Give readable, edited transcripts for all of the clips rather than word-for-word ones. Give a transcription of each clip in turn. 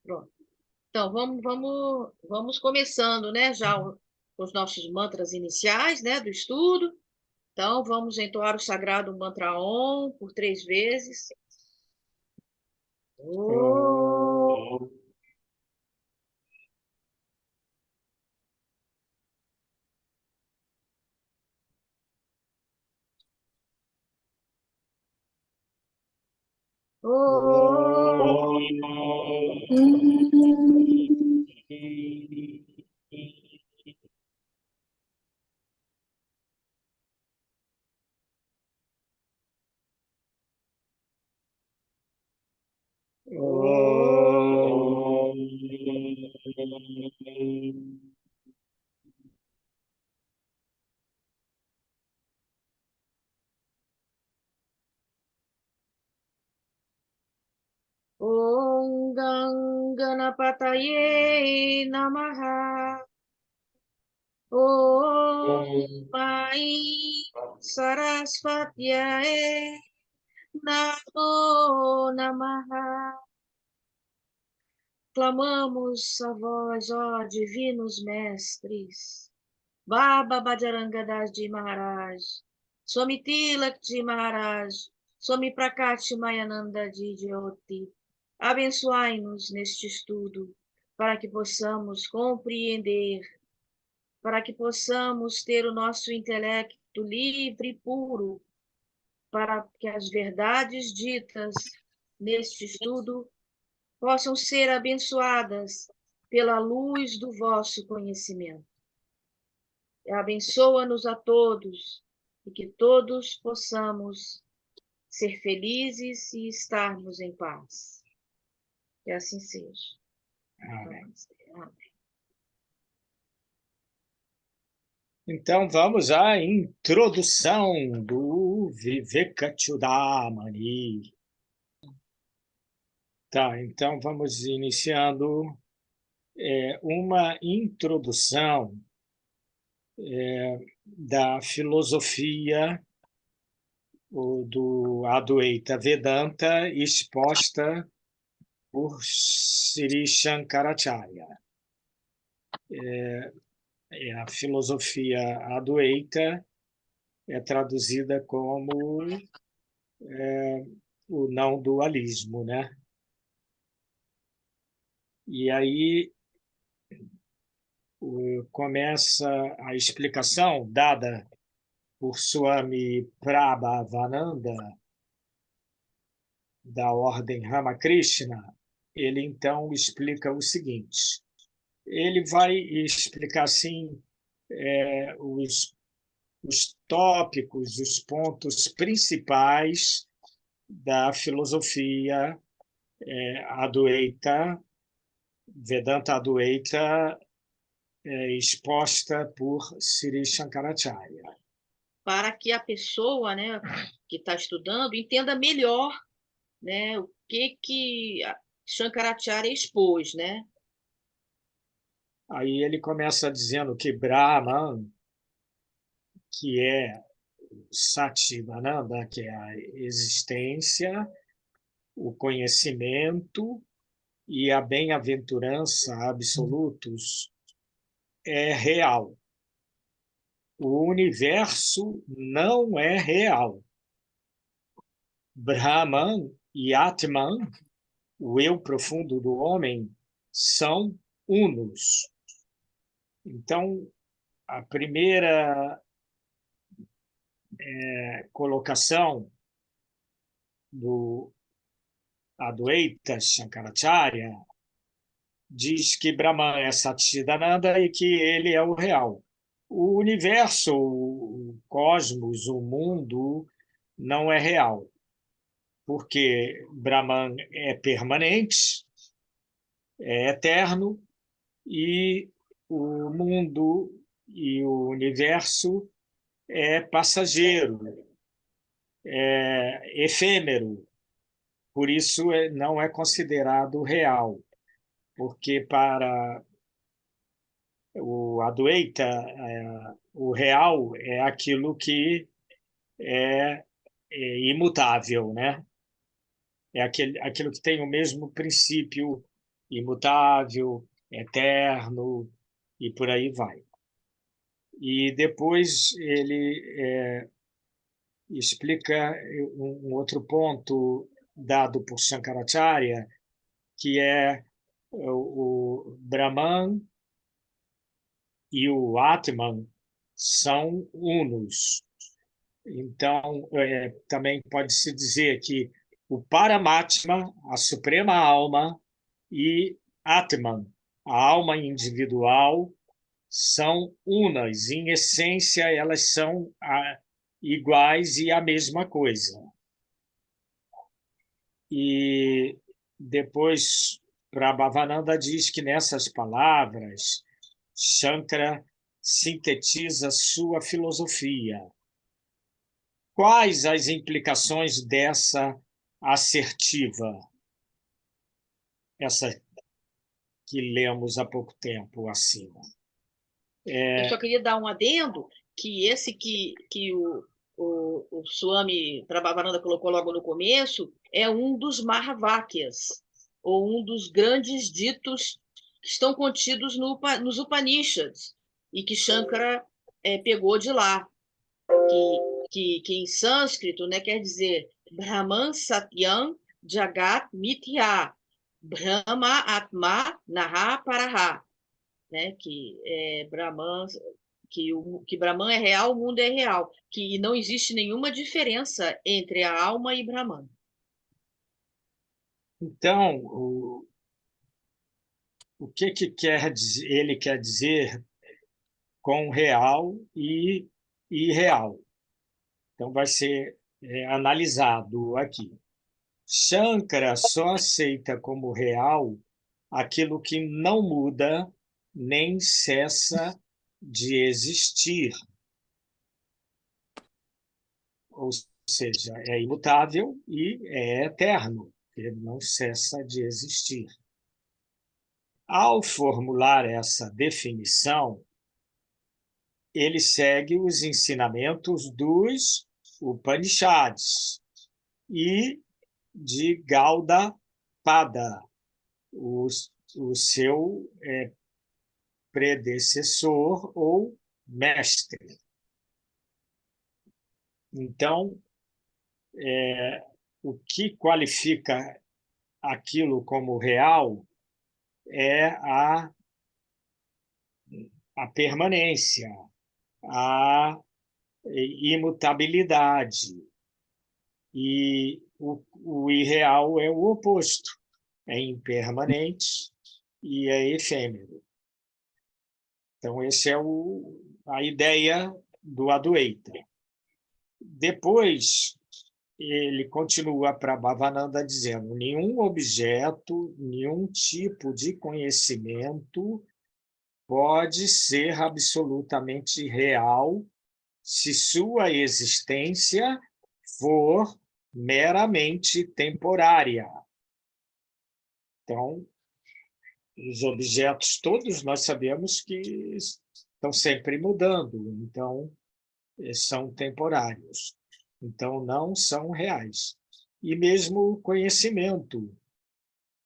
Pronto. Então, vamos começando, né, já os nossos mantras iniciais, né, do estudo. Então, vamos entoar o sagrado mantra Om por 3 vezes. Om. Om Ganganapataye Namaha. Om Mai Saraswatyaye Namo Namaha. Clamamos a vós, ó divinos mestres, Baba Bhajarangadasji Maharaj, Swami Tilakji Maharaj, Swami Prakati Mayananda Jyoti, abençoai-nos neste estudo, para que possamos compreender, para que possamos ter o nosso intelecto livre e puro, para que as verdades ditas neste estudo possam ser abençoadas pela luz do vosso conhecimento. Abençoa-nos a todos e que todos possamos ser felizes e estarmos em paz. Que assim seja. Amém. Amém. Então, vamos à introdução do Vivekachudamani. Tá, então vamos iniciando uma introdução da filosofia do Advaita Vedanta exposta por Sri Shankaracharya. A filosofia Advaita é traduzida como o não dualismo, né? E aí começa a explicação dada por Swami Prabhavananda, da ordem Ramakrishna. Ele então explica o seguinte: ele vai explicar assim os tópicos, os pontos principais da filosofia Advaita, Vedanta Advaita, exposta por Sri Shankaracharya. Para que a pessoa, né, que está estudando entenda melhor, né, o que Shankaracharya expôs, né? Aí ele começa dizendo que Brahman, que é Satchidananda, que é a existência, o conhecimento e a bem-aventurança absolutos, é real. O universo não é real. Brahman e Atman, o eu profundo do homem, são unos. Então, a primeira colocação do Advaita Shankaracharya diz que Brahman é Satchidananda e que ele é o real. O universo, o cosmos, o mundo não é real, porque Brahman é permanente, é eterno, e o mundo e o universo é passageiro, é efêmero, por isso não é considerado real, porque para o Advaita, o real é aquilo que é imutável, né? É aquilo que tem o mesmo princípio imutável, eterno, e por aí vai. E depois ele explica um outro ponto dado por Shankaracharya, que é o Brahman e o Atman são unos. Então, também pode-se dizer que o Paramatma, a suprema alma, e Atman, a alma individual, são unas. Em essência, elas são iguais e a mesma coisa. E depois, Prabhavananda diz que nessas palavras, Shankara sintetiza sua filosofia. Quais as implicações dessa assertiva, essa que lemos há pouco tempo acima? Eu só queria dar um adendo que esse que o Swami Prabhavananda colocou logo no começo é um dos Mahavakyas, ou um dos grandes ditos que estão contidos nos Upanishads, e que Shankara pegou de lá, que em sânscrito, né, quer dizer Brahman Satyam Jagat Mithya, Brahma Atma Naha Paraha, né, que Brahman, que Brahman é real, o mundo é real, que não existe nenhuma diferença entre a alma e Brahman. Então, o que ele quer dizer com real e irreal? Então, vai ser analisado aqui. Shankara só aceita como real aquilo que não muda nem cessa de existir. Ou seja, é imutável e é eterno, ele não cessa de existir. Ao formular essa definição, ele segue os ensinamentos dos Upanishads e de Gaudapada, o seu predecessor ou mestre. Então, o que qualifica aquilo como real é a permanência, a imutabilidade. E o irreal é o oposto, é impermanente e é efêmero. Então, essa é a ideia do Adwaita. Depois, ele continua para Bhavananda dizendo: nenhum objeto, nenhum tipo de conhecimento pode ser absolutamente real se sua existência for meramente temporária. Então, os objetos todos nós sabemos que estão sempre mudando, então são temporários, então não são reais. E mesmo o conhecimento,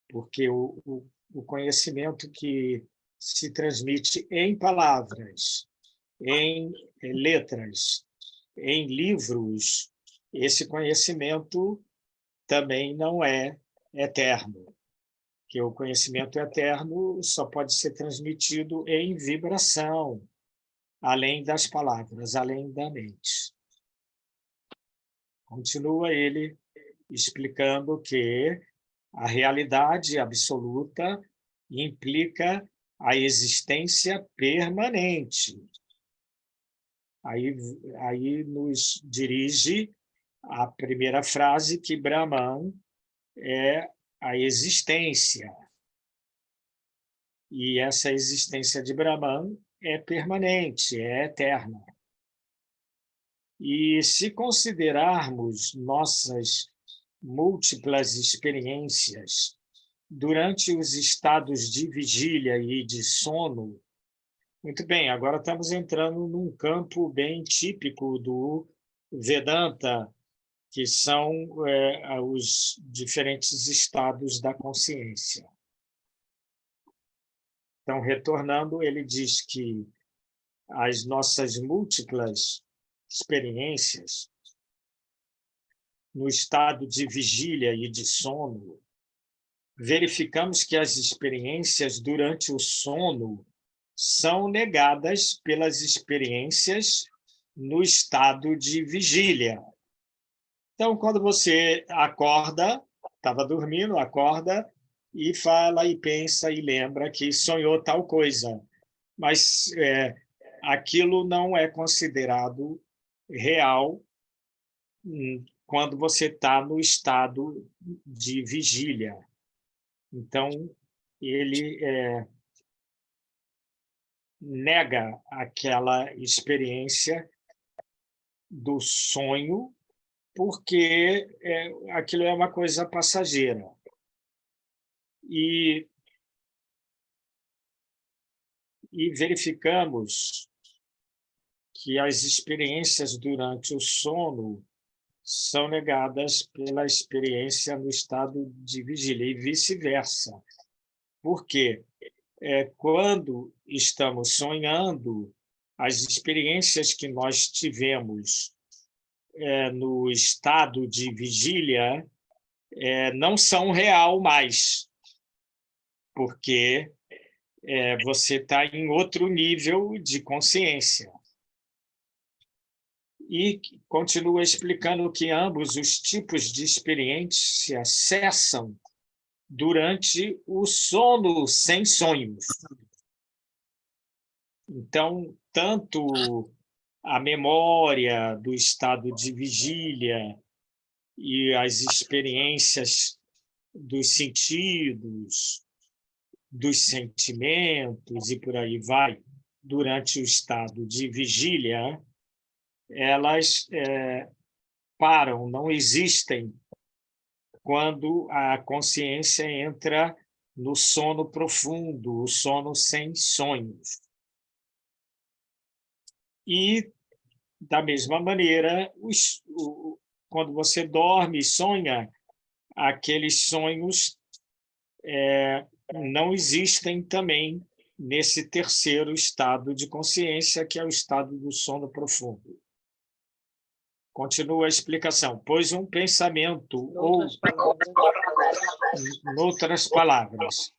porque o conhecimento que se transmite em palavras, em letras, em livros, esse conhecimento também não é eterno, que o conhecimento eterno só pode ser transmitido em vibração, além das palavras, além da mente. Continua ele explicando que a realidade absoluta implica a existência permanente. Aí nos dirige a primeira frase, que Brahman é a existência. E essa existência de Brahman é permanente, é eterna. E se considerarmos nossas múltiplas experiências durante os estados de vigília e de sono, muito bem, agora estamos entrando num campo bem típico do Vedanta, que são os diferentes estados da consciência. Então, retornando, ele diz que as nossas múltiplas experiências no estado de vigília e de sono, verificamos que as experiências durante o sono são negadas pelas experiências no estado de vigília. Então, quando você acorda, estava dormindo, acorda e fala e pensa e lembra que sonhou tal coisa, mas aquilo não é considerado real quando você está no estado de vigília. Então, ele nega aquela experiência do sonho, porque aquilo é uma coisa passageira. E verificamos que as experiências durante o sono são negadas pela experiência no estado de vigília, e vice-versa. Por quê? Quando estamos sonhando, as experiências que nós tivemos no estado de vigília não são real mais, porque você está em outro nível de consciência. E continua explicando que ambos os tipos de experiência cessam durante o sono sem sonhos. Então, tanto a memória do estado de vigília e as experiências dos sentidos, dos sentimentos e por aí vai, durante o estado de vigília, elas param, não existem quando a consciência entra no sono profundo, o sono sem sonhos. E, da mesma maneira, quando você dorme e sonha, aqueles sonhos não existem também nesse terceiro estado de consciência, que é o estado do sono profundo. Continua a explicação. Pois um pensamento, noutras palavras,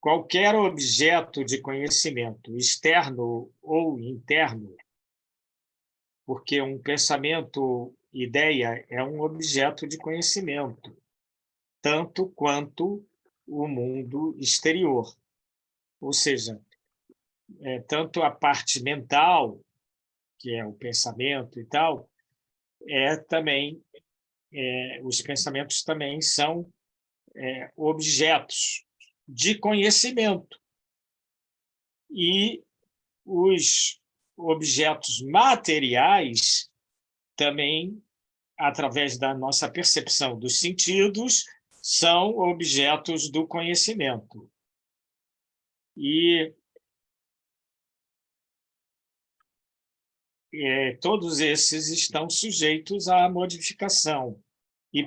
qualquer objeto de conhecimento, externo ou interno, porque um pensamento, ideia, é um objeto de conhecimento, tanto quanto o mundo exterior. Ou seja, tanto a parte mental, que é o pensamento e tal, também os pensamentos também são objetos de conhecimento. E os objetos materiais também, através da nossa percepção dos sentidos, são objetos do conhecimento. E todos esses estão sujeitos à modificação. E,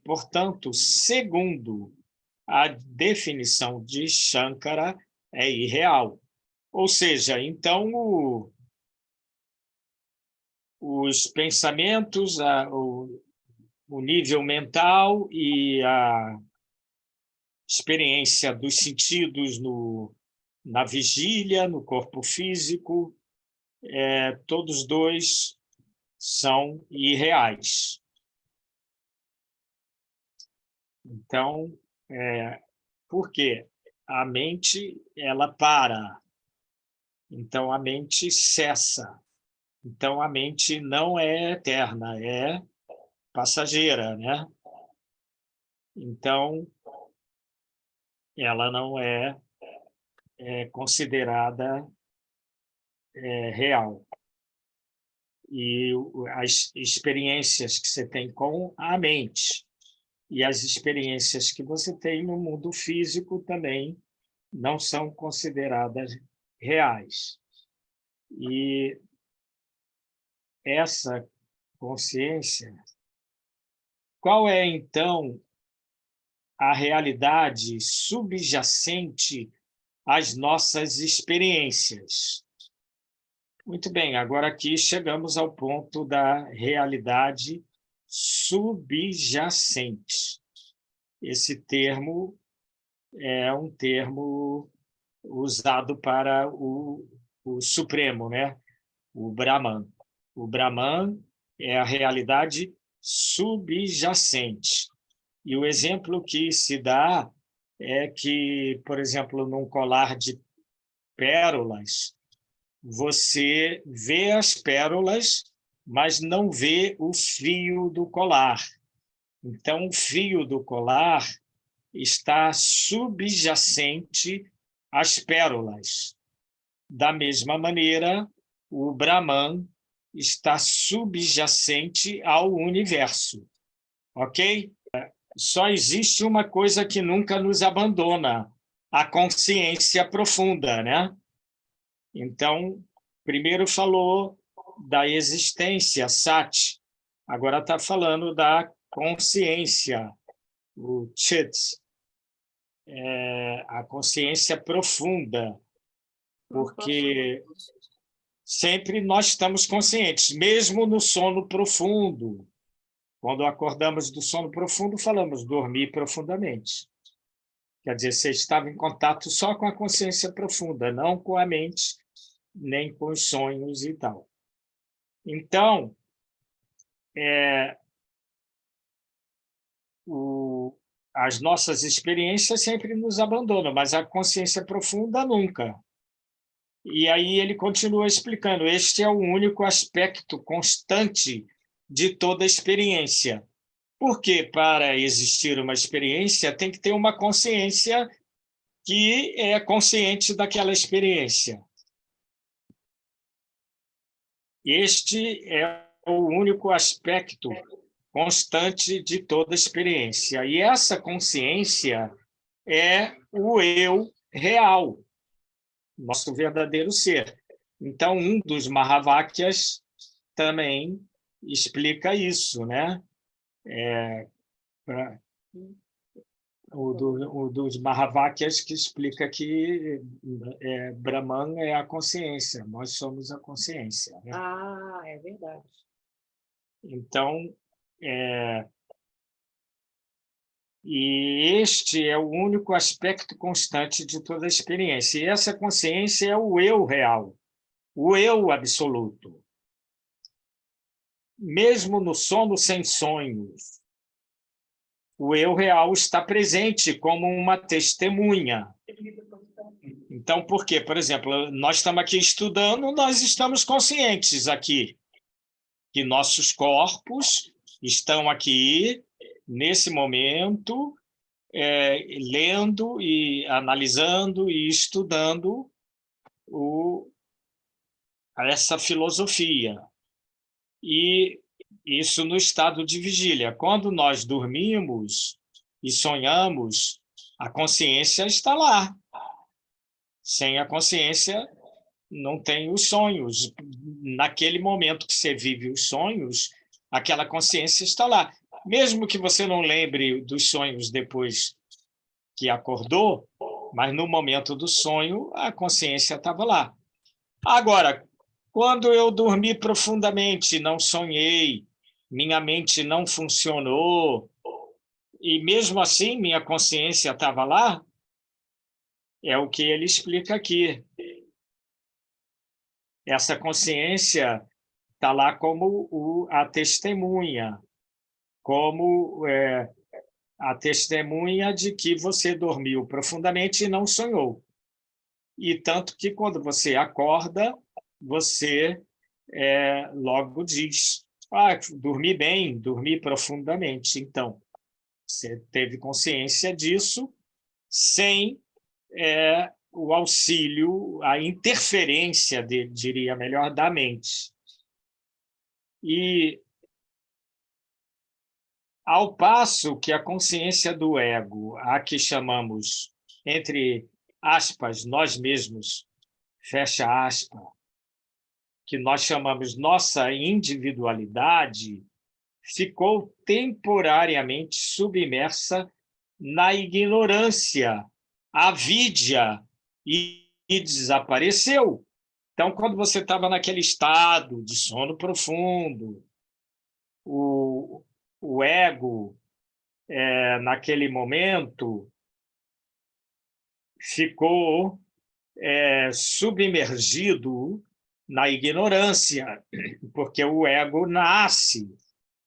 portanto, segundo a definição de Shankara, é irreal. Ou seja, então, os pensamentos, o nível mental e a experiência dos sentidos na vigília, no corpo físico, todos dois são irreais. Então, por quê? A mente, ela para. Então, a mente cessa. Então, a mente não é eterna, é passageira, né? Então, ela não é considerada real. E as experiências que você tem com a mente e as experiências que você tem no mundo físico também não são consideradas reais. E essa consciência, qual é, então, a realidade subjacente as nossas experiências. Muito bem, agora aqui chegamos ao ponto da realidade subjacente. Esse termo é um termo usado para o Supremo, né? O Brahman. O Brahman é a realidade subjacente. E o exemplo que se dá é que, por exemplo, num colar de pérolas, você vê as pérolas, mas não vê o fio do colar. Então, o fio do colar está subjacente às pérolas. Da mesma maneira, o Brahman está subjacente ao universo. Ok? Só existe uma coisa que nunca nos abandona, a consciência profunda, né? Então, primeiro falou da existência, Sat, agora está falando da consciência, o Chit, a consciência profunda, porque sempre nós estamos conscientes, mesmo no sono profundo. Quando acordamos do sono profundo, falamos dormir profundamente. Quer dizer, você estava em contato só com a consciência profunda, não com a mente, nem com os sonhos e tal. Então, as nossas experiências sempre nos abandonam, mas a consciência profunda nunca. E aí ele continua explicando, este é o único aspecto constante de toda experiência. Porque para existir uma experiência tem que ter uma consciência que é consciente daquela experiência. Este é o único aspecto constante de toda experiência. E essa consciência é o eu real, nosso verdadeiro ser. Então, um dos Mahavakyas também explica isso, né? O dos Mahavakyas que explica que Brahman é a consciência, nós somos a consciência. Né? Ah, é verdade. Então, e este é o único aspecto constante de toda a experiência. E essa consciência é o eu real, o eu absoluto. Mesmo no sono sem sonhos, o eu real está presente como uma testemunha. Então, por quê? Por exemplo, nós estamos aqui estudando, nós estamos conscientes aqui que nossos corpos estão aqui, nesse momento, lendo e analisando e estudando essa filosofia. E isso no estado de vigília. Quando nós dormimos e sonhamos, a consciência está lá. Sem a consciência, não tem os sonhos. Naquele momento que você vive os sonhos, aquela consciência está lá. Mesmo que você não lembre dos sonhos depois que acordou, mas no momento do sonho, a consciência estava lá. Agora, quando eu dormi profundamente, não sonhei, minha mente não funcionou, e mesmo assim minha consciência estava lá, é o que ele explica aqui. Essa consciência está lá como a testemunha, como a testemunha de que você dormiu profundamente e não sonhou. E tanto que quando você acorda, você logo diz, dormi bem, dormi profundamente. Então, você teve consciência disso sem o auxílio, a interferência, diria melhor, da mente. E, ao passo que a consciência do ego, a que chamamos, entre aspas, nós mesmos, fecha aspas, que nós chamamos nossa individualidade, ficou temporariamente submersa na ignorância, avidya e desapareceu. Então, quando você estava naquele estado de sono profundo, o ego, naquele momento, ficou submergido na ignorância, porque o ego nasce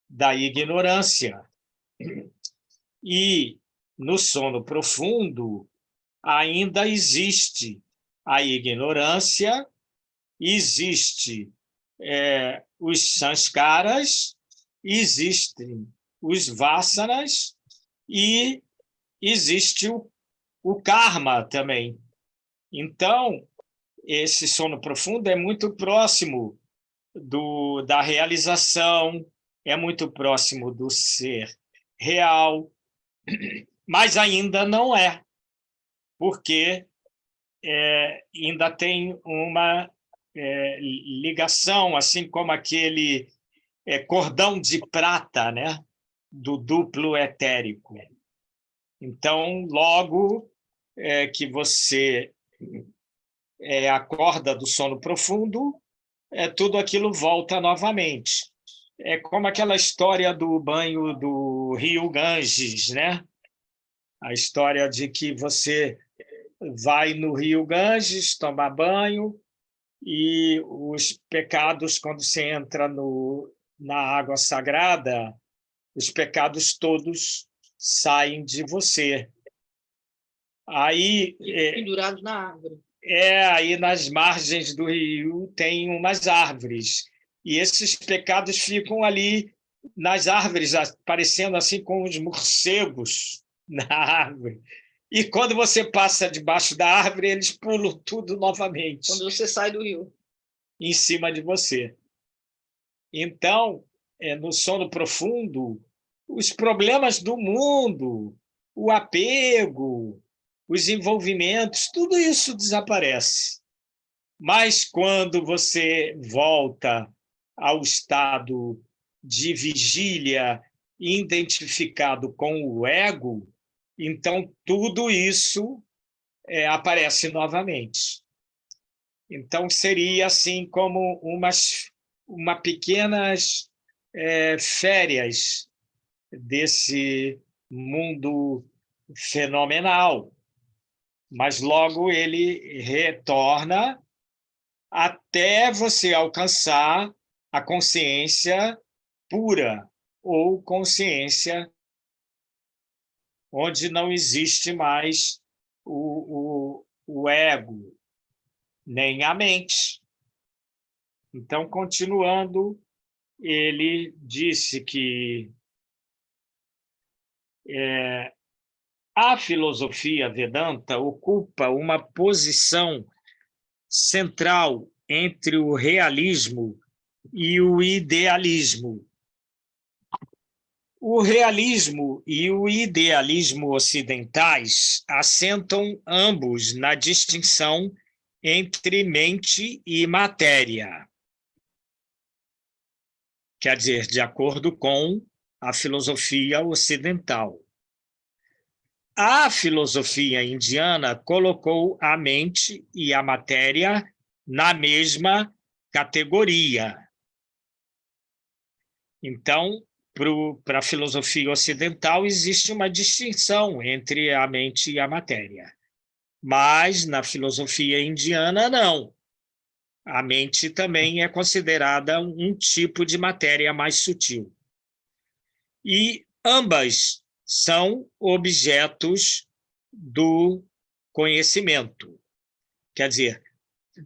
da ignorância. E no sono profundo ainda existe a ignorância, existe os sanskaras, existem os vasanas e existe o karma também. Então, esse sono profundo é muito próximo da realização, é muito próximo do ser real, mas ainda não é, porque ainda tem uma ligação, assim como aquele cordão de prata, né, do duplo etérico. Então, logo que você acorda do sono profundo, tudo aquilo volta novamente. É como aquela história do banho do rio Ganges, né? A história de que você vai no rio Ganges tomar banho e os pecados, quando você entra na água sagrada, os pecados todos saem de você. Aí, pendurados na árvore. Aí nas margens do rio tem umas árvores, e esses pecados ficam ali nas árvores, parecendo assim com os morcegos na árvore. E quando você passa debaixo da árvore, eles pulam tudo novamente. Quando você sai do rio. Em cima de você. Então, no sono profundo, os problemas do mundo, o apego, os envolvimentos, tudo isso desaparece. Mas quando você volta ao estado de vigília identificado com o ego, então tudo isso aparece novamente. Então, seria assim como uma pequenas férias desse mundo fenomenal. Mas logo ele retorna até você alcançar a consciência pura, ou consciência onde não existe mais o ego, nem a mente. Então, continuando, ele disse que a filosofia Vedanta ocupa uma posição central entre o realismo e o idealismo. O realismo e o idealismo ocidentais assentam ambos na distinção entre mente e matéria. Quer dizer, de acordo com a filosofia ocidental. A filosofia indiana colocou a mente e a matéria na mesma categoria. Então, para a filosofia ocidental, existe uma distinção entre a mente e a matéria. Mas, na filosofia indiana, não. A mente também é considerada um tipo de matéria mais sutil. E ambas são objetos do conhecimento. Quer dizer,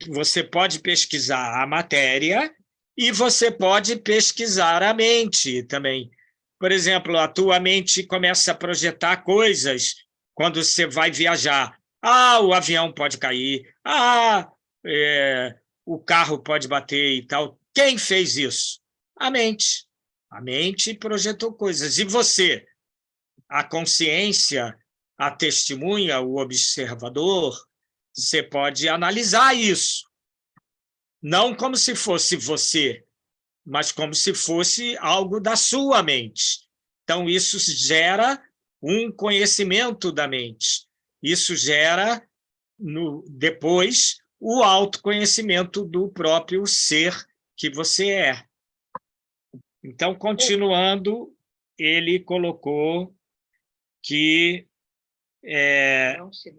você pode pesquisar a matéria e você pode pesquisar a mente também. Por exemplo, a tua mente começa a projetar coisas quando você vai viajar. O avião pode cair. O carro pode bater e tal. Quem fez isso? A mente. A mente projetou coisas. E você? A consciência, a testemunha, o observador, você pode analisar isso. Não como se fosse você, mas como se fosse algo da sua mente. Então, isso gera um conhecimento da mente. Isso gera depois, o autoconhecimento do próprio ser que você é. Então, continuando, ele colocou que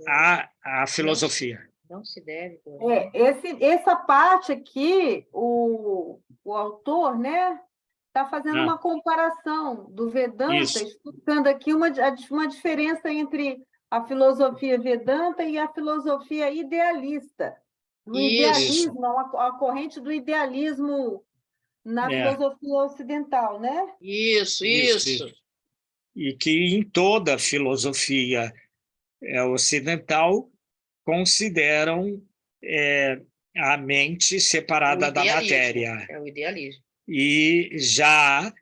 a filosofia. Não se deve. Essa parte aqui, o autor, né, está fazendo uma comparação do Vedanta, explicando aqui uma diferença entre a filosofia Vedanta e a filosofia idealista. No idealismo, a corrente do idealismo na filosofia ocidental, né? Isso. E que em toda a filosofia ocidental consideram a mente separada da matéria. É o idealismo. E já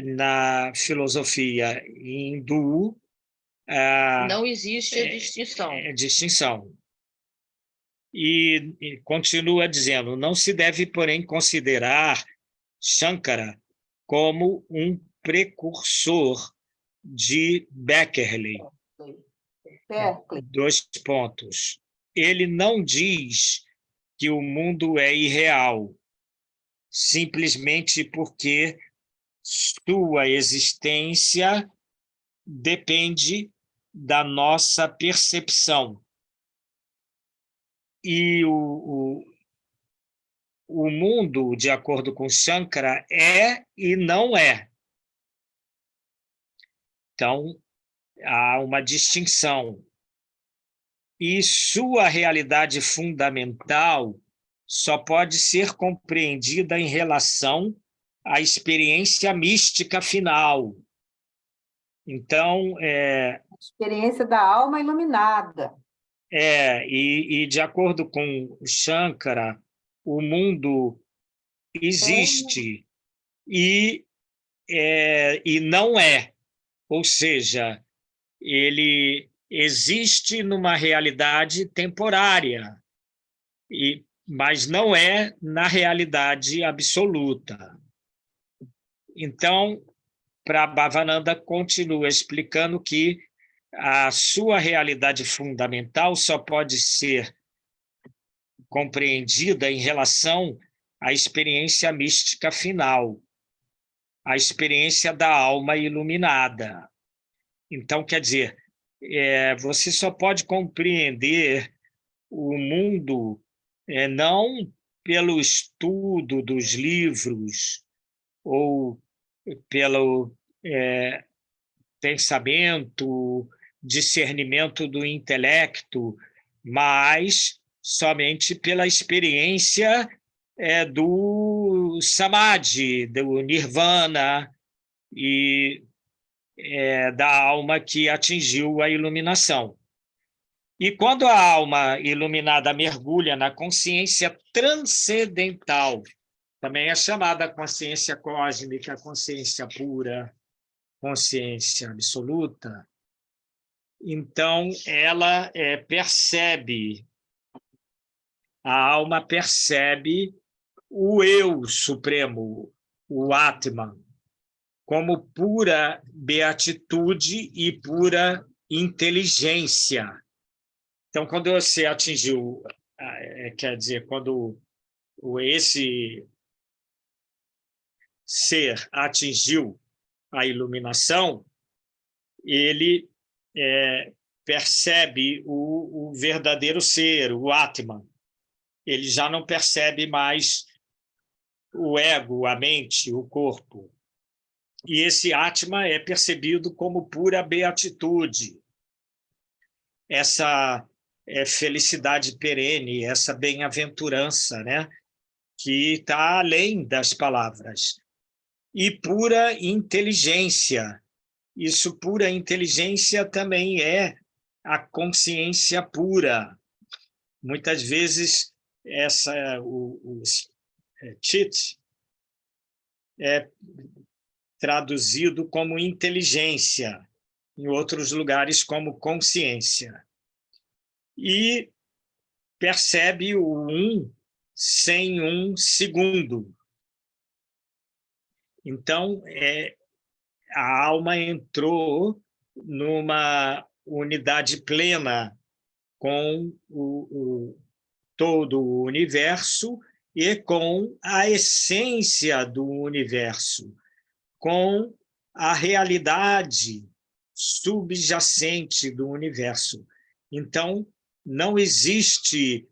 na filosofia hindu não existe a distinção. E continua dizendo, não se deve, porém, considerar Shankara como um precursor de Beckerley. 2 pontos. Ele não diz que o mundo é irreal, simplesmente porque sua existência depende da nossa percepção. E o mundo, de acordo com Shankara, é e não é. Então, há uma distinção. E sua realidade fundamental só pode ser compreendida em relação à experiência mística final. Então, a experiência da alma iluminada. E de acordo com Shankara, o mundo existe e não é. Ou seja, ele existe numa realidade temporária, mas não é na realidade absoluta. Então, Prabhavananda continua explicando que a sua realidade fundamental só pode ser compreendida em relação à experiência mística final, a experiência da alma iluminada. Então, quer dizer, você só pode compreender o mundo não pelo estudo dos livros ou pelo pensamento, discernimento do intelecto, mas somente pela experiência do samadhi, do nirvana e da alma que atingiu a iluminação. E quando a alma iluminada mergulha na consciência transcendental, também é chamada consciência cósmica, consciência pura, consciência absoluta, então ela percebe, a alma percebe o eu supremo, o Atman, como pura beatitude e pura inteligência. Então, quando você atingiu, quer dizer, quando esse ser atingiu a iluminação, ele percebe o verdadeiro ser, o Atman. Ele já não percebe mais o ego, a mente, o corpo. E esse Atman é percebido como pura beatitude. Essa felicidade perene, essa bem-aventurança, né? Que está além das palavras. E pura inteligência. Isso, pura inteligência, também é a consciência pura. Muitas vezes, o chit é traduzido como inteligência, em outros lugares como consciência. E percebe o um sem um segundo. Então, a alma entrou numa unidade plena com todo o universo e com a essência do universo, com a realidade subjacente do universo. Então, não existe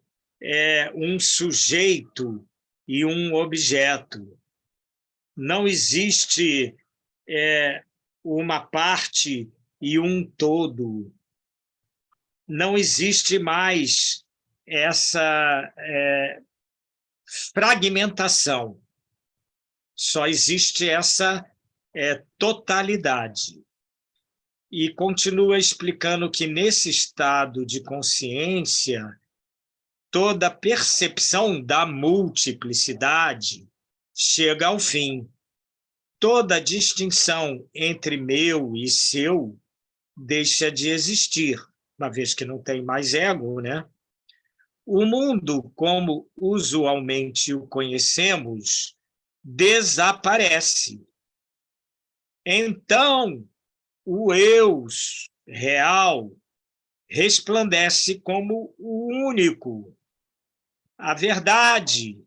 um sujeito e um objeto. Não existe uma parte e um todo. Não existe mais essa fragmentação. Só existe essa totalidade. E continua explicando que, nesse estado de consciência, toda percepção da multiplicidade chega ao fim. Toda distinção entre meu e seu deixa de existir, uma vez que não tem mais ego, né? O mundo, como usualmente o conhecemos, desaparece. Então, o eu real resplandece como o único, a verdade,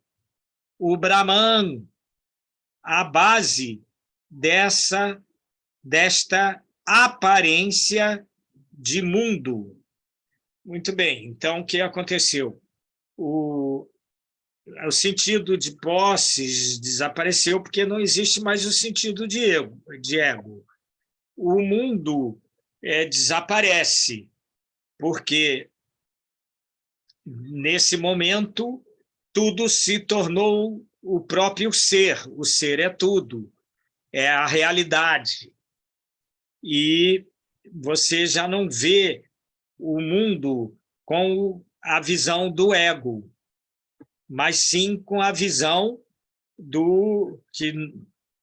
o Brahman, a base desta aparência de mundo. Muito bem, então o que aconteceu? O sentido de posses desapareceu porque não existe mais o sentido de ego. O mundo desaparece porque, nesse momento, tudo se tornou o próprio ser. O ser é tudo, é a realidade. E você já não vê o mundo com a visão do ego, mas sim com a visão do que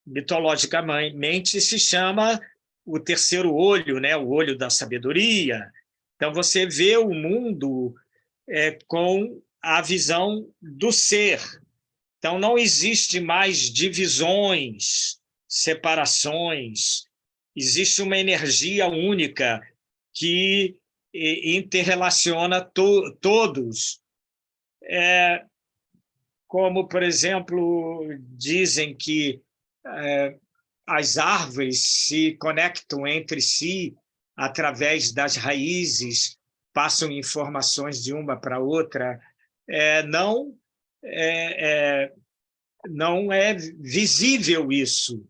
mitologicamente se chama o terceiro olho, né? O olho da sabedoria. Então, você vê o mundo com a visão do ser. Então, não existe mais divisões, separações. Existe uma energia única que interrelaciona todos. Como, por exemplo, dizem que as árvores se conectam entre si através das raízes, passam informações de uma para outra. Não é visível isso.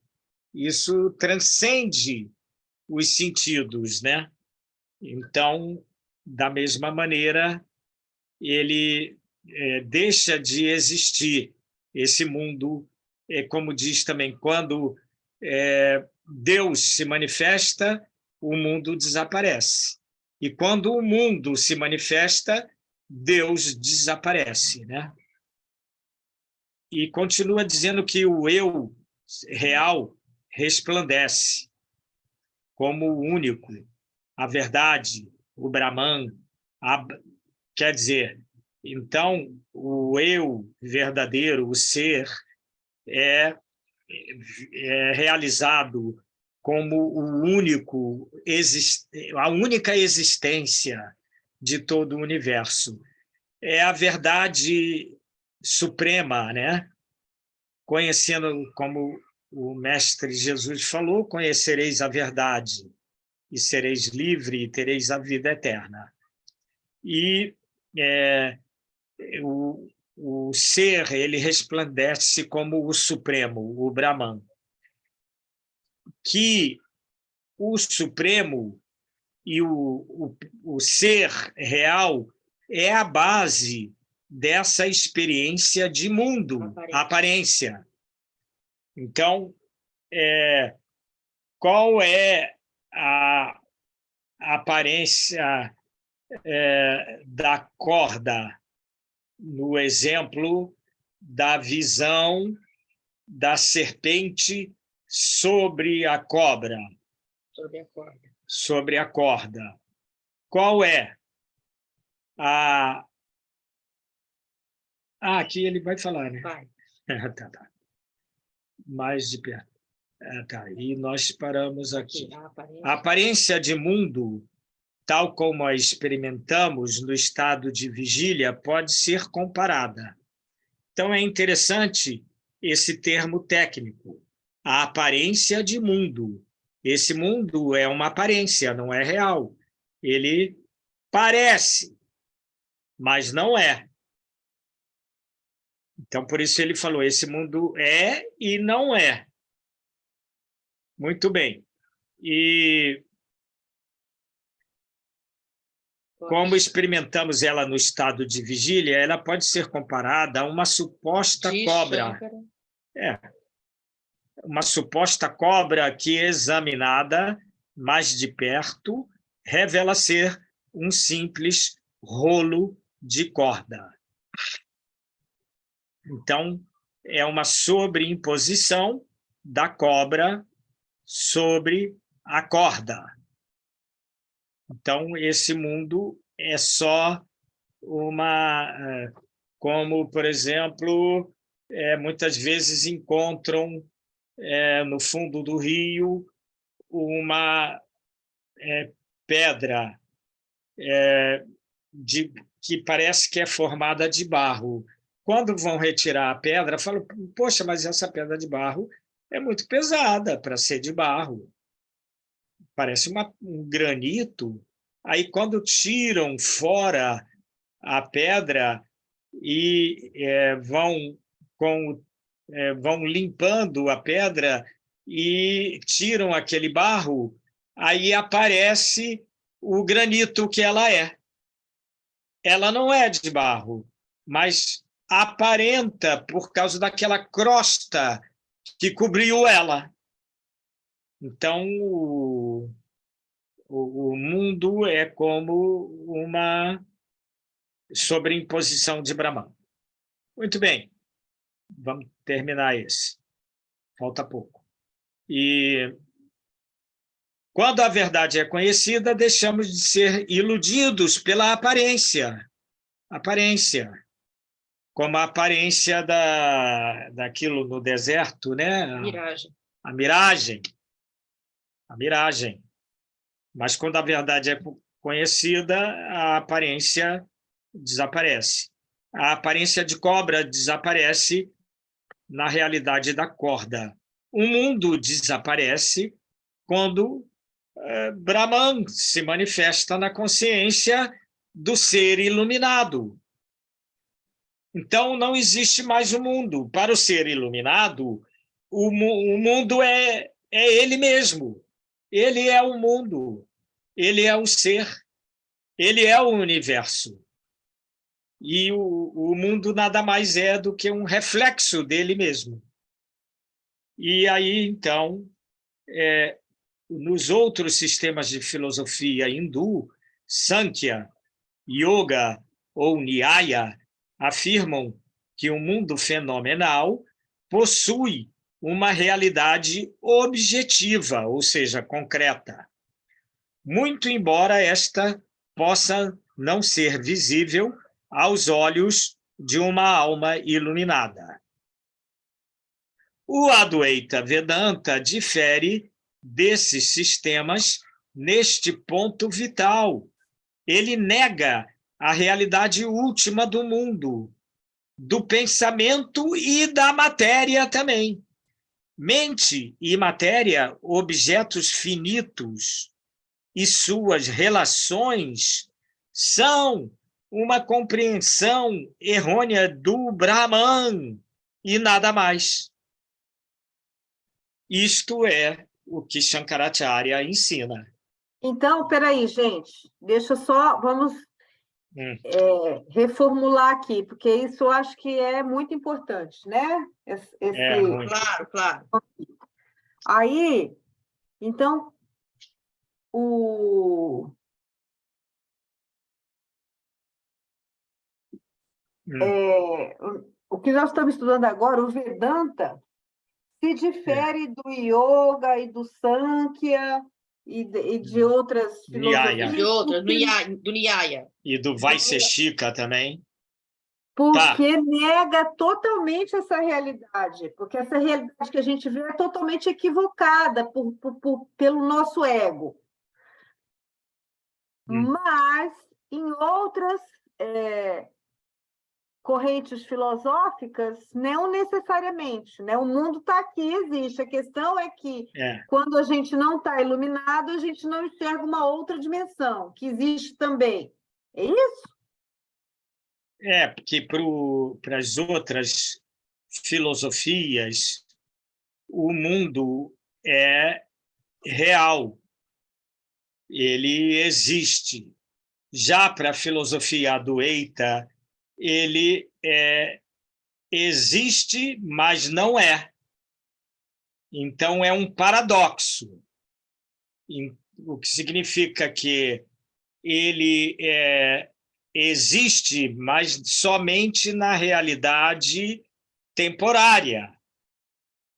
Isso transcende os sentidos, né? Então, da mesma maneira, ele deixa de existir esse mundo, como diz também, quando Deus se manifesta, o mundo desaparece. E quando o mundo se manifesta, Deus desaparece, né? E continua dizendo que o eu real resplandece como o único, a verdade, o Brahman. Quer dizer, então, o eu verdadeiro, o ser, é realizado como o único, a única existência de todo o universo. É a verdade suprema, né? Conhecendo, como o Mestre Jesus falou, conhecereis a verdade e sereis livre e tereis a vida eterna. E o ser, ele resplandece como o Supremo, o Brahman. Que o Supremo e o ser real é a base dessa experiência de mundo, aparência. Então, qual é a aparência da corda no exemplo da visão da serpente sobre a cobra? Sobre a corda. Qual é a... aqui ele vai falar, né? Vai. Tá. Mais de perto. Tá. E nós paramos aqui. A aparência de mundo tal como a experimentamos no estado de vigília, pode ser comparada. Então, é interessante esse termo técnico, a aparência de mundo. Esse mundo é uma aparência, não é real. Ele parece, mas não é. Então, por isso ele falou, esse mundo é e não é. Muito bem. E como experimentamos ela no estado de vigília, ela pode ser comparada a uma suposta cobra. Uma suposta cobra que, examinada mais de perto, revela ser um simples rolo de corda. Então, é uma sobreimposição da cobra sobre a corda. Então, esse mundo é só uma... Como, por exemplo, muitas vezes encontram no fundo do rio uma pedra que parece que é formada de barro. Quando vão retirar a pedra, falam, poxa, mas essa pedra de barro é muito pesada para ser de barro. Parece um granito. Aí, quando tiram fora a pedra e vão limpando a pedra e tiram aquele barro, aí aparece o granito que ela é. Ela não é de barro, mas aparenta por causa daquela crosta que cobriu ela. Então, o mundo é como uma sobreimposição de Brahman. Muito bem, vamos terminar esse. Falta pouco. E quando a verdade é conhecida, deixamos de ser iludidos pela aparência. Aparência. Como a aparência daquilo no deserto, né? Miragem. A miragem. A miragem. Mas quando a verdade é conhecida, a aparência desaparece. A aparência de cobra desaparece na realidade da corda. O mundo desaparece quando Brahman se manifesta na consciência do ser iluminado. Então, não existe mais o mundo. Para o ser iluminado, o mundo é ele mesmo. Ele é o mundo. Ele é o ser. Ele é o universo. E o mundo nada mais é do que um reflexo dele mesmo. E aí, então, nos outros sistemas de filosofia hindu, Sankhya, Yoga ou Nyaya afirmam que o mundo fenomenal possui uma realidade objetiva, ou seja, concreta. Muito embora esta possa não ser visível aos olhos de uma alma iluminada. O Advaita Vedanta difere desses sistemas neste ponto vital. Ele nega a realidade última do mundo, do pensamento e da matéria também. Mente e matéria, objetos finitos, e suas relações são uma compreensão errônea do Brahman e nada mais. Isto é o que Shankaracharya ensina. Então, peraí, gente, vamos reformular aqui, porque isso eu acho que é muito importante, né? Muito. Claro, claro. Aí, então, o que nós estamos estudando agora, o Vedanta, se difere do Yoga e do Sankhya e de outras filosofias. De outras, do Nyaya. E do Vaiseshika também. Porque nega totalmente essa realidade, porque essa realidade que a gente vê é totalmente equivocada pelo nosso ego. Mas, em outras correntes filosóficas, não necessariamente, né? O mundo está aqui, existe. A questão é que, quando a gente não está iluminado, a gente não enxerga uma outra dimensão, que existe também. É isso? Porque para as outras filosofias, o mundo é real, ele existe. Já para a filosofia adueita, ele existe, mas não é. Então, é um paradoxo, o que significa que ele existe, mas somente na realidade temporária,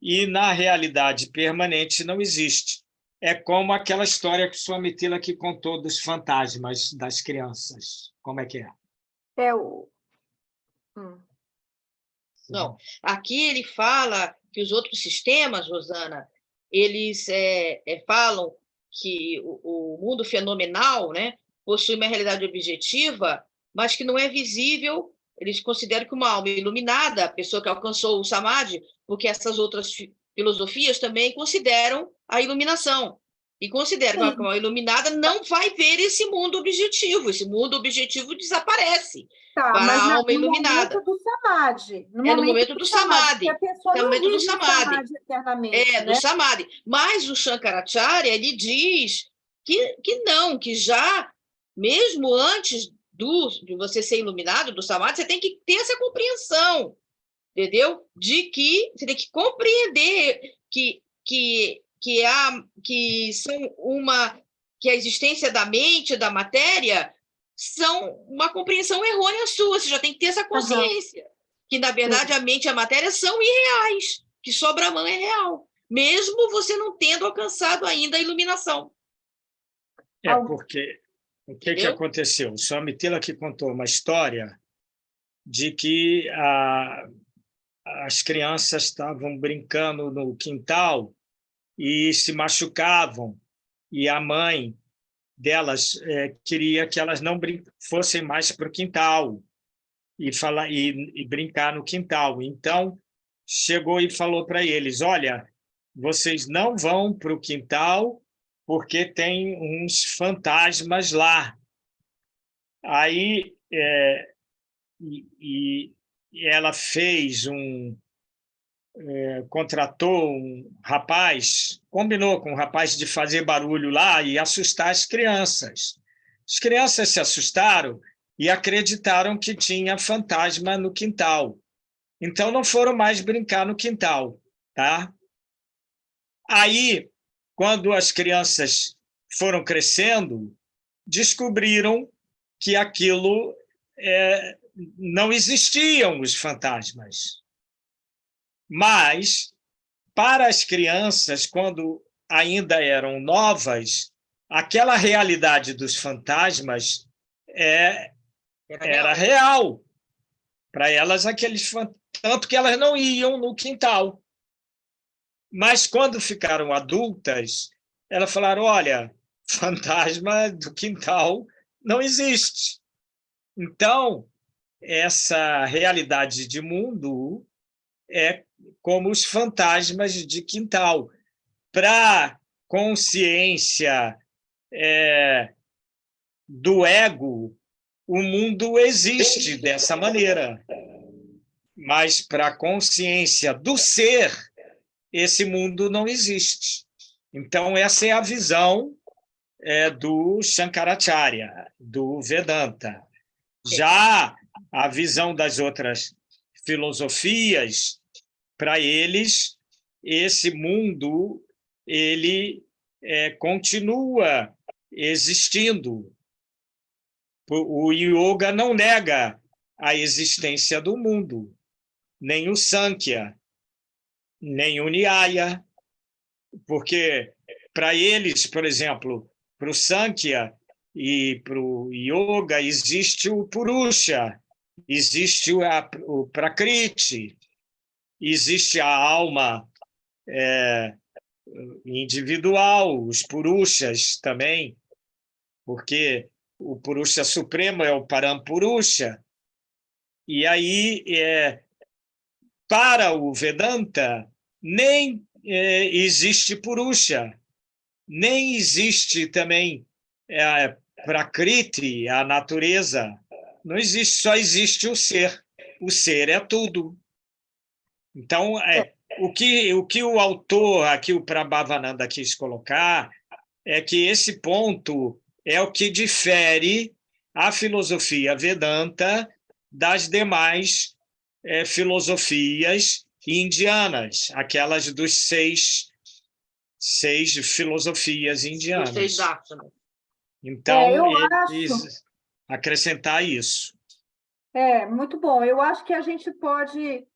e na realidade permanente não existe. É como aquela história que sua Mitila aqui contou dos fantasmas das crianças. Como é que é? Não, aqui ele fala que os outros sistemas, Rosana, eles falam que o mundo fenomenal, né, possui uma realidade objetiva, mas que não é visível. Eles consideram que uma alma iluminada, a pessoa que alcançou o samadhi, porque essas outras filosofias também consideram a iluminação. E consideram que uma iluminada não vai ver esse mundo objetivo desaparece para mas a alma iluminada. No momento do samadhi. No momento do samadhi. A pessoa no momento do samadhi. Eternamente, do samadhi. Mas o Shankaracharya, ele diz que não, que já, mesmo antes de você ser iluminado, do samadhi, você tem que ter essa compreensão, entendeu? De que você tem que compreender que a existência da mente, da matéria, são uma compreensão errônea sua. Você já tem que ter essa consciência. Que, na verdade, a mente e a matéria são irreais, que só Brahman é real, mesmo você não tendo alcançado ainda a iluminação. Porque o que aconteceu? O Swami Tila que contou uma história de que as crianças estavam brincando no quintal e se machucavam, e a mãe delas queria que elas não fossem mais para o quintal e brincar no quintal. Então, chegou e falou para eles: olha, vocês não vão para o quintal porque tem uns fantasmas lá. Aí ela contratou um rapaz, combinou com um rapaz de fazer barulho lá e assustar as crianças. As crianças se assustaram e acreditaram que tinha fantasma no quintal. Então, não foram mais brincar no quintal. Tá? Aí, quando as crianças foram crescendo, descobriram que aquilo não existiam, os fantasmas. Mas, para as crianças, quando ainda eram novas, aquela realidade dos fantasmas era real. Para elas, tanto que elas não iam no quintal. Mas, quando ficaram adultas, elas falaram: olha, fantasma do quintal não existe. Então, essa realidade de mundo é como os fantasmas de quintal. Para consciência do ego, o mundo existe dessa maneira. Mas para a consciência do ser, esse mundo não existe. Então, essa é a visão do Shankaracharya, do Vedanta. Já a visão das outras filosofias, para eles, esse mundo ele continua existindo. O yoga não nega a existência do mundo, nem o Sankhya, nem o Nyaya, porque para eles, por exemplo, para o Sankhya e para o yoga, existe o Purusha, existe o Prakriti, existe a alma individual, os Purushas também, porque o Purusha Supremo é o Parampurusha, e aí, para o Vedanta, nem existe Purusha, nem existe também Prakriti, a natureza, não existe, só existe o ser. O ser é tudo. Então, o que o autor, aqui o Prabhavananda quis colocar, é que esse ponto é o que difere a filosofia Vedanta das demais filosofias indianas, aquelas dos seis filosofias indianas. Os 6 darshanas. Então, eu eles acrescentar isso. Muito bom. Eu acho que a gente pode...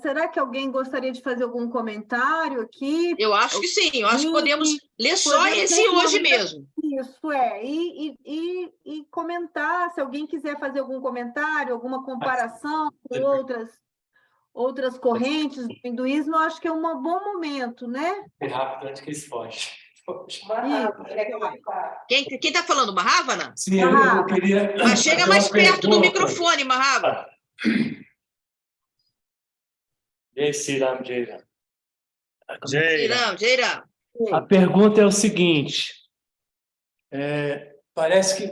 será que alguém gostaria de fazer algum comentário aqui? Eu acho que sim, eu acho que podemos ler só esse hoje mesmo. Isso, e comentar, se alguém quiser fazer algum comentário, alguma comparação com outras correntes do hinduísmo, eu acho que é um bom momento, né? É rápido antes que eles fogem. Quem está falando, Mahavana? Sim, eu queria... Mas chega mais perto do microfone, Mahavana. Jairam. Jairam. A pergunta é o seguinte, parece que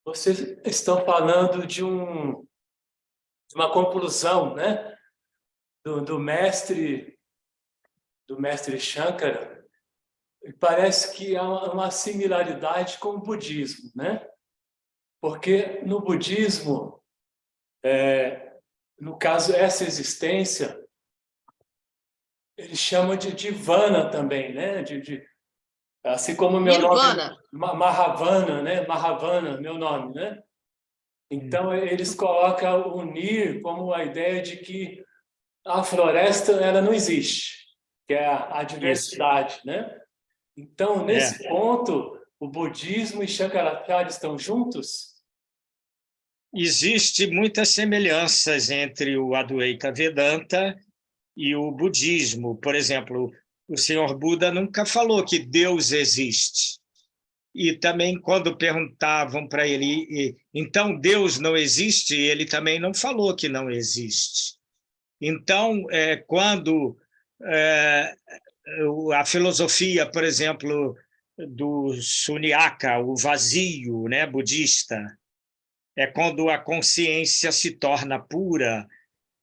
vocês estão falando de uma conclusão, né, do mestre Shankara, e parece que há uma similaridade com o budismo, né? Porque no budismo, no caso, essa existência, eles chamam de Nirvana também, né? Assim como meu Nirvana. nome, Mahavana, né? Mahavana, meu nome, né? Então, eles colocam o Nir como a ideia de que a floresta ela não existe, que é a diversidade, né? Então, nesse ponto, o budismo e Shankaracharya estão juntos? Existem muitas semelhanças entre o Advaita Vedanta e o budismo. Por exemplo, o Senhor Buda nunca falou que Deus existe. E também, quando perguntavam para ele, então Deus não existe, ele também não falou que não existe. Então, quando a filosofia, por exemplo, do Sunyaka, o vazio, né, budista, é quando a consciência se torna pura.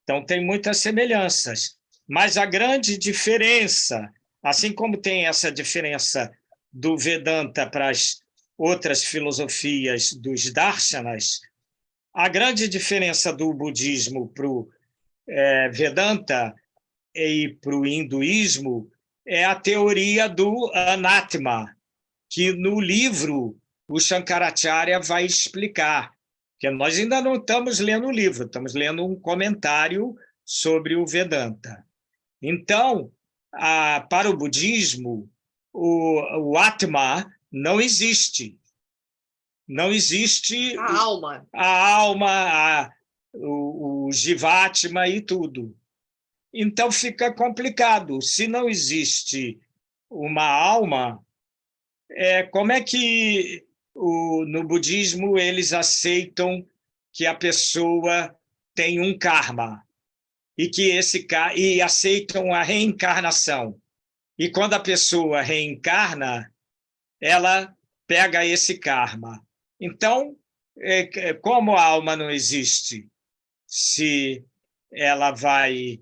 Então, tem muitas semelhanças. Mas a grande diferença, assim como tem essa diferença do Vedanta para as outras filosofias dos darshanas, a grande diferença do budismo para o Vedanta e para o hinduísmo é a teoria do anatma, que no livro o Shankaracharya vai explicar, porque nós ainda não estamos lendo o livro, estamos lendo um comentário sobre o Vedanta. Então, para o budismo, o Atma não existe. Não existe a alma, o Jivatma e tudo. Então, fica complicado. Se não existe uma alma, como é que no budismo eles aceitam que a pessoa tem um karma e aceitam a reencarnação? E quando a pessoa reencarna, ela pega esse karma. Então, como a alma não existe, se ela vai...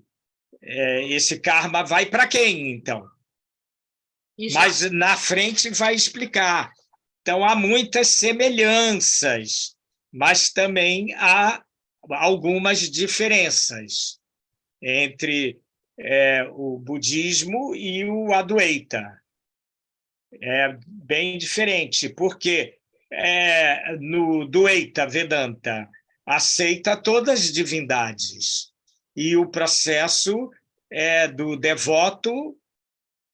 esse karma vai para quem, então? Mas na frente vai explicar. Então, há muitas semelhanças, mas também há algumas diferenças entre o budismo e o Advaita. É bem diferente, porque no Dvaita Vedanta aceita todas as divindades, e o processo é do devoto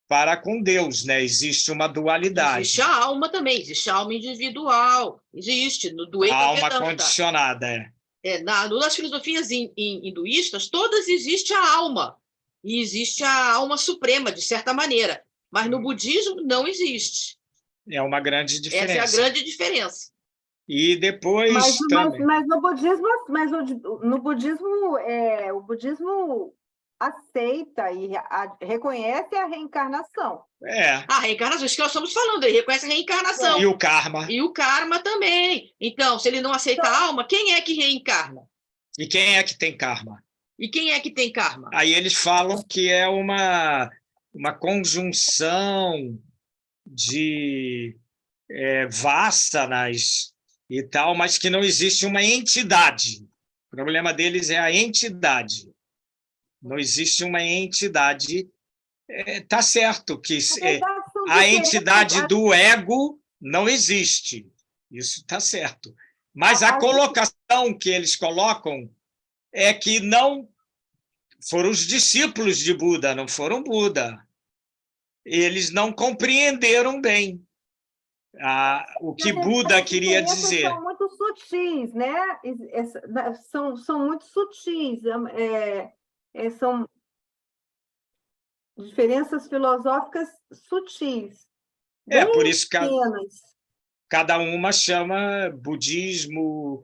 para com Deus, né? Existe uma dualidade. Existe a alma também, existe a alma individual, existe no Dvaita a alma Vedanta. Condicionada. Nas filosofias hinduístas, todas existe a alma, e existe a alma suprema, de certa maneira, mas no budismo não existe. É uma grande Essa é a diferença. grande diferença. E depois também. Mas no budismo, o budismo aceita e reconhece a reencarnação. A reencarnação, isso que nós estamos falando, ele reconhece a reencarnação. E o karma. E o karma também. Então, se ele não aceita a alma, quem é que reencarna? E quem é que tem karma? E quem é que tem karma? Aí eles falam que é uma conjunção de vassanas e tal, mas que não existe uma entidade. O problema deles é a entidade. Não existe uma entidade. Tá certo que a entidade do ego não existe. Isso está certo. Mas a colocação que eles colocam é que não foram os discípulos de Buda, não foram Buda. Eles não compreenderam bem o que Buda queria dizer. São muito sutis, né? São muito sutis. São diferenças filosóficas sutis. Por isso que cada uma chama budismo,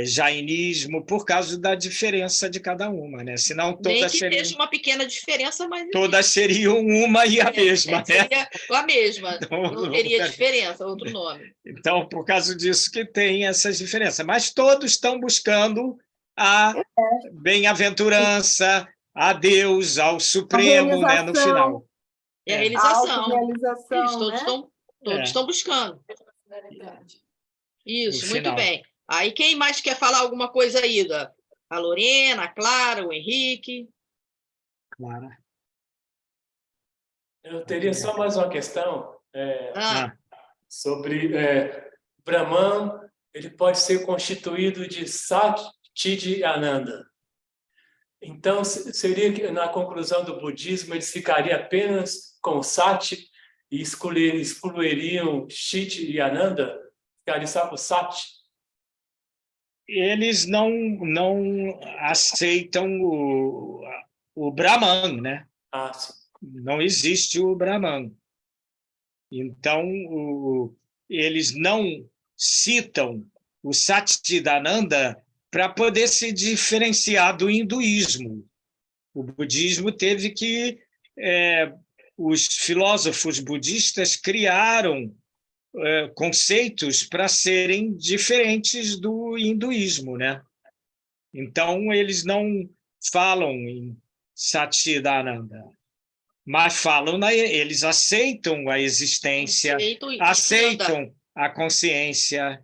jainismo, por causa da diferença de cada uma, né? Senão todas seriam... seja uma pequena diferença, mas... Todas seriam uma e a mesma, né? Seria a mesma, não teria diferença, outro nome. Então, por causa disso que tem essas diferenças. Mas todos estão buscando a bem-aventurança, a Deus, ao Supremo, né, no final. E a realização. Todos estão buscando. Isso, muito bem. Aí, quem mais quer falar alguma coisa aí? A Lorena, a Clara, o Henrique? Clara. Eu teria só mais uma questão sobre Brahman. Ele pode ser constituído de Sat, Chit e Ananda. Então, seria que, na conclusão do budismo, eles ficariam apenas com Sat e excluiriam Chit e Ananda? Ficaria só com Sat? Eles não aceitam o Brahman, né? Sim. Não existe o Brahman. Então, eles não citam o Satchidananda para poder se diferenciar do hinduísmo. O budismo teve que... os filósofos budistas criaram conceitos para serem diferentes do hinduísmo, né? Então, eles não falam em Satchidananda, mas eles aceitam a existência, aceitam a consciência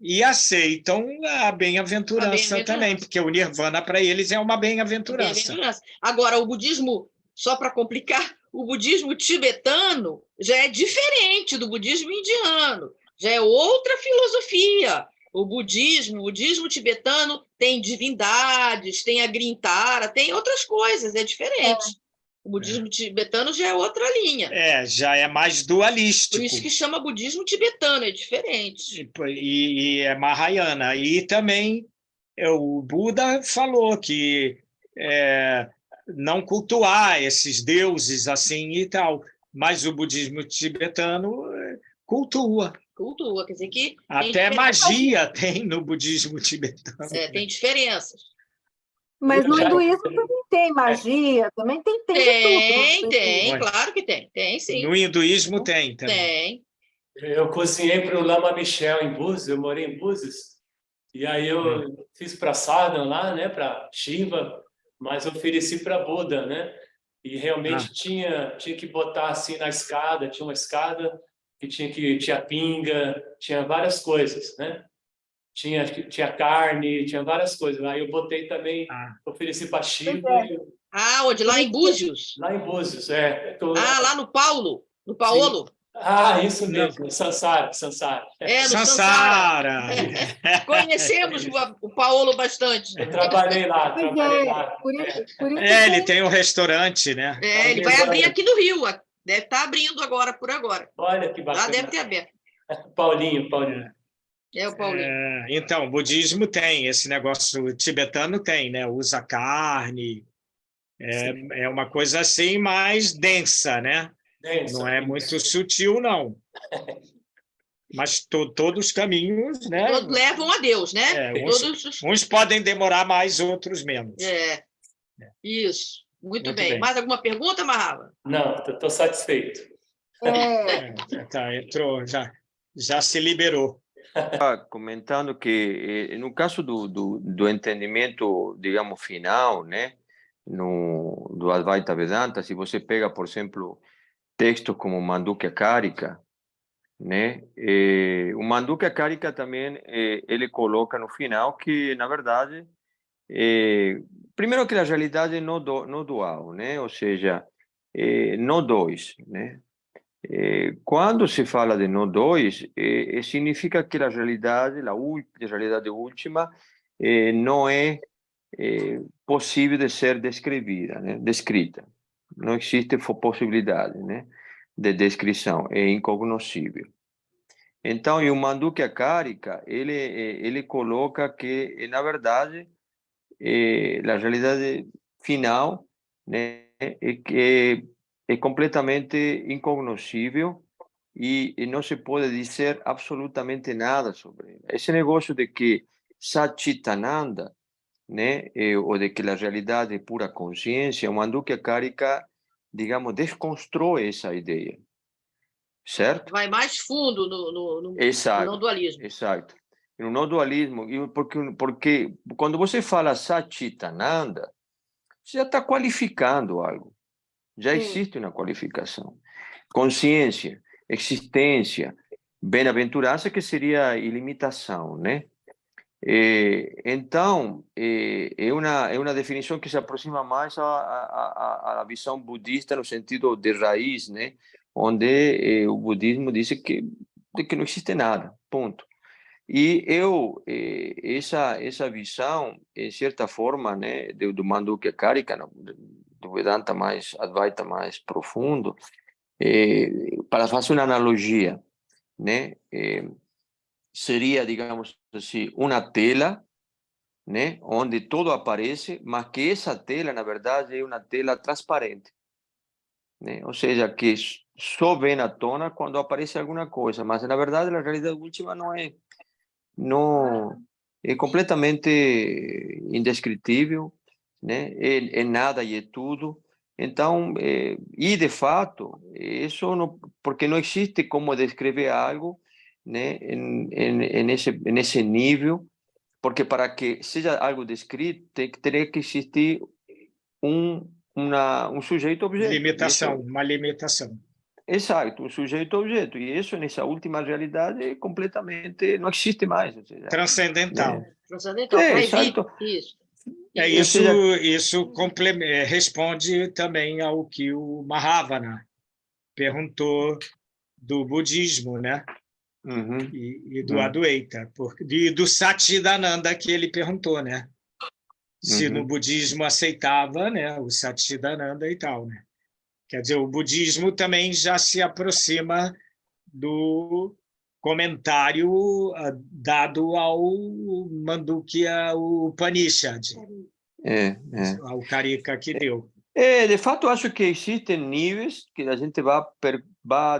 e aceitam a bem-aventurança também, porque o nirvana para eles é uma bem-aventurança. Agora, o budismo, só para complicar, o budismo tibetano já é diferente do budismo indiano, já é outra filosofia. O budismo tibetano tem divindades, tem a Grintara, tem outras coisas, é diferente. O budismo tibetano já é outra linha. Já é mais dualístico. Por isso que chama budismo tibetano, é diferente. E é Mahayana. E também o Buda falou que não cultuar esses deuses assim e tal, mas o budismo tibetano cultua. Cultua, quer dizer que... Até magia tem no budismo tibetano. Tem diferenças. Mas no hinduísmo também tem magia, também tem tudo. Tem, claro que tem. Tem, sim. No hinduísmo tem também. Tem. Eu cozinhei para o Lama Michel em Búzios, eu morei em Búzios, e aí eu fiz para Sadhana lá, né, para Shiva, mas ofereci para Buda, né? E realmente tinha que botar assim na escada, tinha uma escada que tinha pinga, tinha várias coisas, né? Tinha carne, tinha várias coisas. Aí eu botei também, ofereci para Shiva. Onde? Lá em Búzios? Lá em Búzios, lá no Paulo? No Paolo? Sim. Isso mesmo, Sansara. No Sansara. Conhecemos o Paolo bastante. Eu trabalhei lá. Ele tem um restaurante, né? Ele vai abrir aqui no Rio. Deve estar abrindo agora, por agora. Olha que bacana. Lá deve ter aberto. Paulinho. O Paulinho. Então, o budismo tem esse negócio, o tibetano tem, né? Usa carne. É uma coisa assim mais densa, né? Não é muito sutil, não. Mas todos os caminhos, né? Todos levam a Deus, né? Uns podem demorar mais, outros menos. Isso. Muito bem. Mais alguma pergunta, Mahava? Não, estou satisfeito. Entrou, já se liberou. Comentando que, no caso do entendimento, digamos, final, né, do Advaita Vedanta, se você pega, por exemplo, textos como Mandukya Karika, né, o Mandukya Karika também, ele coloca no final que, na verdade, primeiro que a realidade não dual, né, ou seja, não dois, né. Quando se fala de no dois, significa que a realidade, a realidade última, não é possível de ser descrevida, né? Descrita. Não existe possibilidade, né, de descrição, é incognoscível. Então, o Mandukya Karika, ele coloca que, na verdade, a realidade final, né, é completamente incognoscível e não se pode dizer absolutamente nada sobre ele. Esse negócio de que Satchitananda, né, ou de que a realidade é pura consciência, o Mandukya Karika, digamos, desconstrói essa ideia, certo? Vai mais fundo no não dualismo. Exato. No não dualismo, porque quando você fala Satchitananda, você já está qualificando algo. Já existe uma qualificação. Consciência, existência, bem-aventurança, que seria ilimitação, né? Então, é uma definição que se aproxima mais à visão budista no sentido de raiz, né? Onde o budismo diz que não existe nada, ponto. E essa visão, em certa forma, né, do Mandukya Karika, do Vedanta mais, Advaita mais profundo, para fazer uma analogia, né, seria, digamos assim, uma tela, né, onde todo aparece, mas que essa tela, na verdade, é uma tela transparente, né? Ou seja, que só vem à tona quando aparece alguma coisa, mas na verdade a realidade última não é completamente indescritível, né? É nada e é tudo. Então, e de fato, isso não, porque não existe como descrever algo, né, nesse nível, porque para que seja algo descrito, teria que existir um sujeito-objeto. Uma limitação. Exato, um sujeito-objeto. E isso, nessa última realidade, completamente não existe mais. Ou seja, transcendental. Né? Transcendental, exato. Isso. Isso responde também ao que o Mahavana perguntou do budismo, né? Uhum. E do Advaita, e do Satchidananda que ele perguntou, né? Se no budismo aceitava, né, o Satchidananda e tal, né? Quer dizer, o budismo também já se aproxima do comentário dado ao Mandukya Upanishad, ao Karika que deu. De fato, acho que existem níveis que a gente vai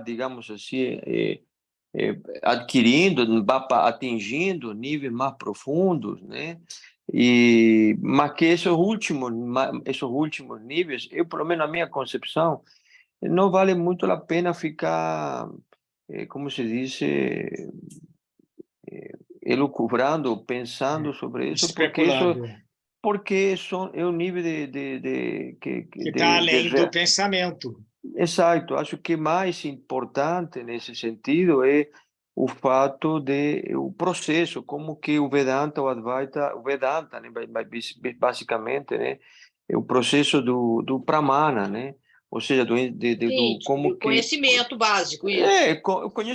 digamos assim, adquirindo, vai atingindo níveis mais profundos, né? Mas que esses últimos níveis, pelo menos na minha concepção, não vale muito a pena ficar, como se diz, elucubrando, pensando sobre isso, porque é um nível que está além do pensamento. Exato. Acho que mais importante nesse sentido é o fato o processo, como que o Vedanta, o Vedanta, né, basicamente, né, é o processo do Pramana, né? Ou seja, como conhecimento básico, isso. O conhecimento